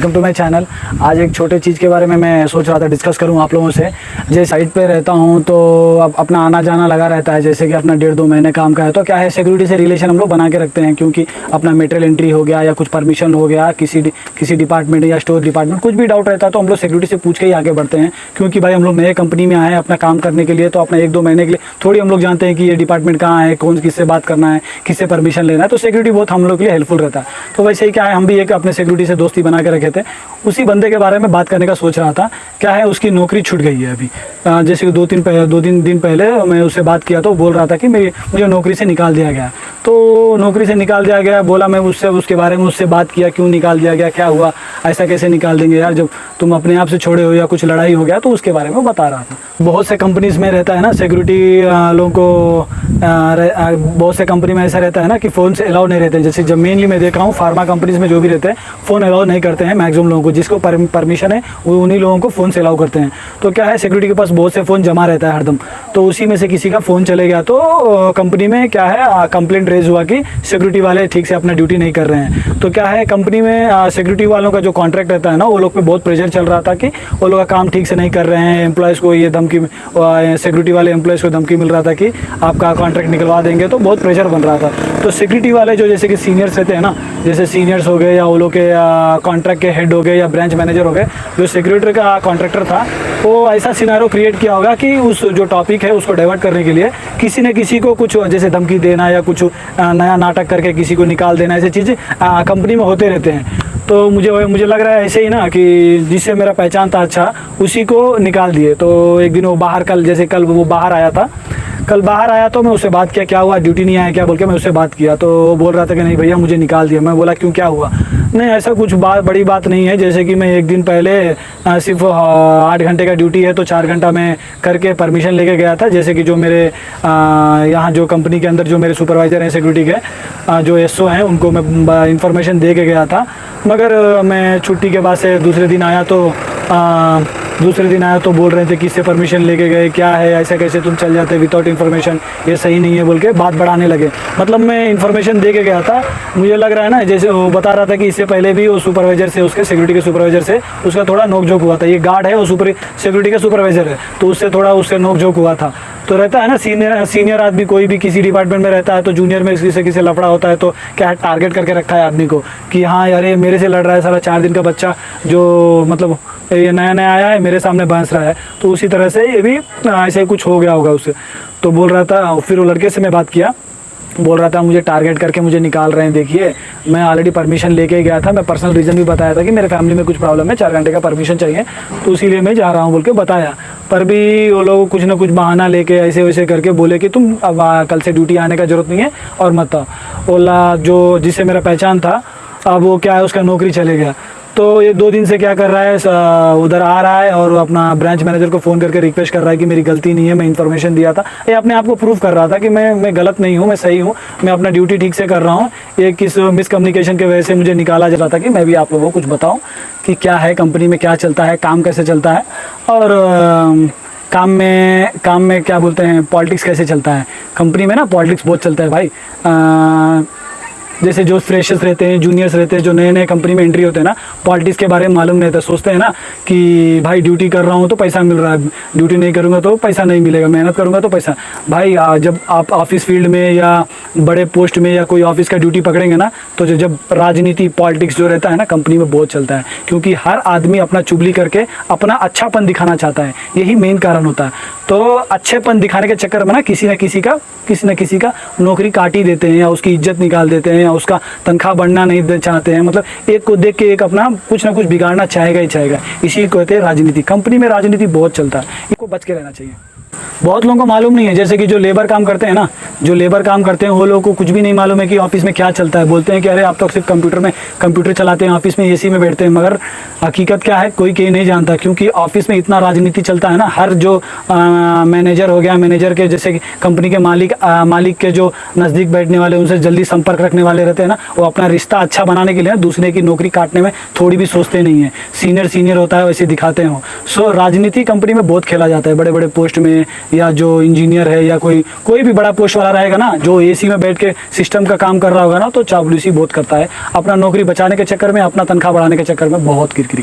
Welcome to my channel. आज एक छोटे चीज़ के बारे में मैं सोच रहा था डिस्कस करूं आप लोगों से। जैसे साइट पे रहता हूं तो अब अपना आना जाना लगा रहता है, जैसे कि अपना 1.5-2 महीने काम का है तो क्या है, सिक्योरिटी से रिलेशन हम लोग बना के रखते हैं, क्योंकि अपना मटेरियल एंट्री हो गया या कुछ परमिशन हो गया किसी डिपार्टमेंट या स्टोर डिपार्टमेंट कुछ भी डाउट रहता है तो हम लोग सिक्योरिटी से पूछ के ही आगे बढ़ते हैं। क्योंकि भाई हम लोग नए कंपनी में आए हैं अपना काम करने के लिए, तो अपना 1-2 महीने के लिए थोड़ी हम लोग जानते हैं कि ये डिपार्टमेंट कहाँ है, कौन किससे बात करना है, किससे परमिशन लेना है, तो सिक्योरिटी बहुत हम लोग के लिए हेल्पफुल रहता है। तो वैसे ही क्या है, हम भी एक अपने सिक्योरिटी से दोस्ती बना के रखे थे। उसी बंदे के बारे में बात करने का सोच रहा था। क्या है, उसकी नौकरी छूट गई है अभी। जैसे कि 2-3 दिन पहले मैं उससे बात किया तो बोल रहा था कि मुझे नौकरी से निकाल दिया गया। तो नौकरी से निकाल दिया गया बोला, मैं उसके बारे में उससे बात किया, क्यों निकाल दिया गया, क्या हुआ, ऐसा कैसे निकाल देंगे यार, जब तुम अपने आप से छोड़े हो या कुछ लड़ाई हो गया, तो उसके बारे में बता रहा था। बहुत से कंपनीज़ में रहता है ना सिक्योरिटी लोगों को, बहुत से कंपनी में ऐसा रहता है ना कि फ़ोन से अलाउ नहीं रहते हैं। जैसे जब मेनली मैं देख रहा हूँ फार्मा कंपनीज़ में जो भी रहते हैं फ़ोन अलाउ नहीं करते हैं मैक्सिमम लोगों को। जिसको परमिशन है वो उन्हीं लोगों को फ़ोन से अलाउ करते हैं। तो क्या है, सिक्योरिटी के पास बहुत से फ़ोन जमा रहता है हरदम, तो उसी में से किसी का फ़ोन चले गया तो कंपनी में क्या है कंप्लेंट रेज हुआ कि सिक्योरिटी वाले ठीक से अपना ड्यूटी नहीं कर रहे हैं। तो क्या है, कंपनी में सिक्योरिटी वालों का जो कॉन्ट्रैक्ट रहता है ना, वो लोग पे बहुत प्रेशर चल रहा था कि वो लोग का काम ठीक से नहीं कर रहे हैं। एम्प्लॉयज़ को ये धमकी, सिक्योरिटी वाले एम्प्लॉयज़ को धमकी मिल रहा था कि आपका कॉन्ट्रैक्ट निकलवा देंगे, तो बहुत प्रेशर बन रहा था। तो सिक्योरिटी वाले जो जैसे कि सीनियर्स रहते हैं ना, जैसे सीनियर्स हो गए या वो लोग के कॉन्ट्रैक्ट के हेड हो गए या ब्रांच मैनेजर हो गए, जो सिक्योरिटी का कॉन्ट्रैक्टर था, वो ऐसा सिनेरियो क्रिएट किया होगा कि उस जो टॉपिक है उसको डाइवर्ट करने के लिए किसी न किसी को कुछ जैसे धमकी देना या कुछ नया नाटक करके किसी को निकाल देना, ऐसी चीज़ें कंपनी में होते रहते हैं। तो मुझे लग रहा है ऐसे ही ना कि जिससे मेरा पहचान था अच्छा, उसी को निकाल दिए। तो एक दिन वो बाहर, कल वो बाहर आया था, कल बाहर आया तो मैं उससे बात किया, क्या हुआ, ड्यूटी नहीं आया क्या बोल के मैं उससे बात किया। तो वो बोल रहा था कि नहीं भैया मुझे निकाल दिया। मैं बोला क्यों, क्या हुआ? नहीं ऐसा कुछ बड़ी बात नहीं है, जैसे कि मैं एक दिन पहले सिर्फ 8 घंटे का ड्यूटी है तो 4 घंटा मैं करके परमिशन लेके गया था। जैसे कि जो मेरे यहाँ जो कंपनी के अंदर जो मेरे सुपरवाइज़र हैं सिक्योरिटी के, जो एसओ हैं, उनको मैं इन्फॉर्मेशन दे के गया था। मगर मैं छुट्टी के बाद से दूसरे दिन आया तो बोल रहे थे कि इससे परमिशन लेके गए, क्या है, ऐसा कैसे तुम चल जाते विदाउट इन्फॉर्मेशन, ये सही नहीं है बोल के बात बढ़ाने लगे। मतलब मैं इन्फॉर्मेशन दे के गया था, मुझे लग रहा है ना, जैसे वो बता रहा था कि इससे पहले भी वो सुपरवाइज़र से, उसके सिक्योरिटी के सुपरवाइज़र से उसका थोड़ा नोकझोंक हुआ था। ये गार्ड है, वो सिक्योरिटी का सुपरवाइज़र है, तो उससे नोकझोंक हुआ था। तो रहता है ना सीनियर आदमी कोई भी किसी डिपार्टमेंट में रहता है तो जूनियर में किसी लफड़ा होता है तो क्या टारगेट करके रखा है आदमी को कि हाँ यार ये मेरे से लड़ रहा है, साला 4 दिन का बच्चा जो मतलब ये नया आया है मेरे सामने बहस रहा है। तो उसी तरह से ये भी ऐसे ही कुछ हो गया होगा उससे। तो बोल रहा था, फिर वो लड़के से मैं बात किया, बोल रहा था मुझे टारगेट करके मुझे निकाल रहे हैं। देखिए मैं ऑलरेडी परमिशन लेके गया था, मैं पर्सनल रीज़न भी बताया था कि मेरे फैमिली में कुछ प्रॉब्लम है, 4 घंटे का परमिशन चाहिए, तो इसीलिए मैं जा रहा हूँ बोल के बताया। पर भी वो लोग कुछ ना कुछ बहाना लेके ऐसे वैसे करके बोले कि तुम अब कल से ड्यूटी आने का ज़रूरत नहीं है और मत आओ। ओला जो जिससे मेरा पहचान था, अब वो क्या है, उसका नौकरी चले गया। तो ये 2 दिन से क्या कर रहा है, उधर आ रहा है और अपना ब्रांच मैनेजर को फ़ोन करके रिक्वेस्ट कर रहा है कि मेरी गलती नहीं है, मैं इन्फॉर्मेशन दिया था। ये अपने आप को प्रूव कर रहा था कि मैं गलत नहीं हूँ, मैं सही हूँ, मैं अपना ड्यूटी ठीक से कर रहा हूँ। ये किस मिसकम्युनिकेशन की वजह से मुझे निकाला जा रहा था कि मैं भी आप लोगों को कुछ बताऊँ कि क्या है कंपनी में, क्या चलता है, काम कैसे चलता है, और काम में क्या बोलते हैं, पॉलिटिक्स कैसे चलता है। कंपनी में ना पॉलिटिक्स बहुत चलता है भाई। जैसे जो फ्रेशर्स रहते हैं, जूनियर्स रहते हैं, जो नए कंपनी में एंट्री होते हैं ना, पॉलिटिक्स के बारे में मालूम नहीं रहता। सोचते हैं ना कि भाई ड्यूटी कर रहा हूँ तो पैसा मिल रहा है, ड्यूटी नहीं करूँगा तो पैसा नहीं मिलेगा, मेहनत करूँगा तो पैसा। भाई जब आप ऑफिस फील्ड में या बड़े पोस्ट में या कोई ऑफिस का ड्यूटी पकड़ेंगे ना, तो जब राजनीति पॉलिटिक्स जो रहता है ना कंपनी में बहुत चलता है, क्योंकि हर आदमी अपना चुगली करके अपना अच्छापन दिखाना चाहता है, यही मेन कारण होता है। तो अच्छेपन दिखाने के चक्कर में ना किसी न किसी का नौकरी काट ही देते हैं, या उसकी इज्जत निकाल देते हैं, या उसका तनख्वाह बढ़ना नहीं चाहते हैं। मतलब एक को देख के एक अपना कुछ ना कुछ बिगाड़ना चाहेगा ही चाहेगा। इसी को कहते हैं राजनीति। कंपनी में राजनीति बहुत चलता है, इसको बच के रहना चाहिए। बहुत लोगों को मालूम नहीं है, जैसे कि जो लेबर काम करते हैं ना, वो लोगों को कुछ भी नहीं मालूम है कि ऑफिस में क्या चलता है। बोलते हैं कि अरे आप तो सिर्फ कंप्यूटर चलाते हैं, ऑफिस में एसी में बैठते हैं, मगर हकीकत क्या है कोई नहीं जानता। क्योंकि ऑफिस में इतना राजनीति चलता है ना, हर जो मैनेजर हो गया, मैनेजर के जैसे कंपनी के मालिक के जो नज़दीक बैठने वाले, उनसे जल्दी संपर्क रखने वाले रहते हैं ना, वो अपना रिश्ता अच्छा बनाने के लिए दूसरे की नौकरी काटने में थोड़ी भी सोचते नहीं है। सीनियर सीनियर होता है वैसे दिखाते हो। सो राजनीति कंपनी में बहुत खेला जाता है, बड़े बड़े पोस्ट में, या जो इंजीनियर है या कोई भी बड़ा पोस्ट वाला रहेगा ना, जो एसी में बैठ के सिस्टम का काम कर रहा होगा ना, तो चापलूसी बहुत करता है, अपना नौकरी बचाने के चक्कर में, अपना तनख्वाह बढ़ाने के चक्कर में बहुत किरकिरी।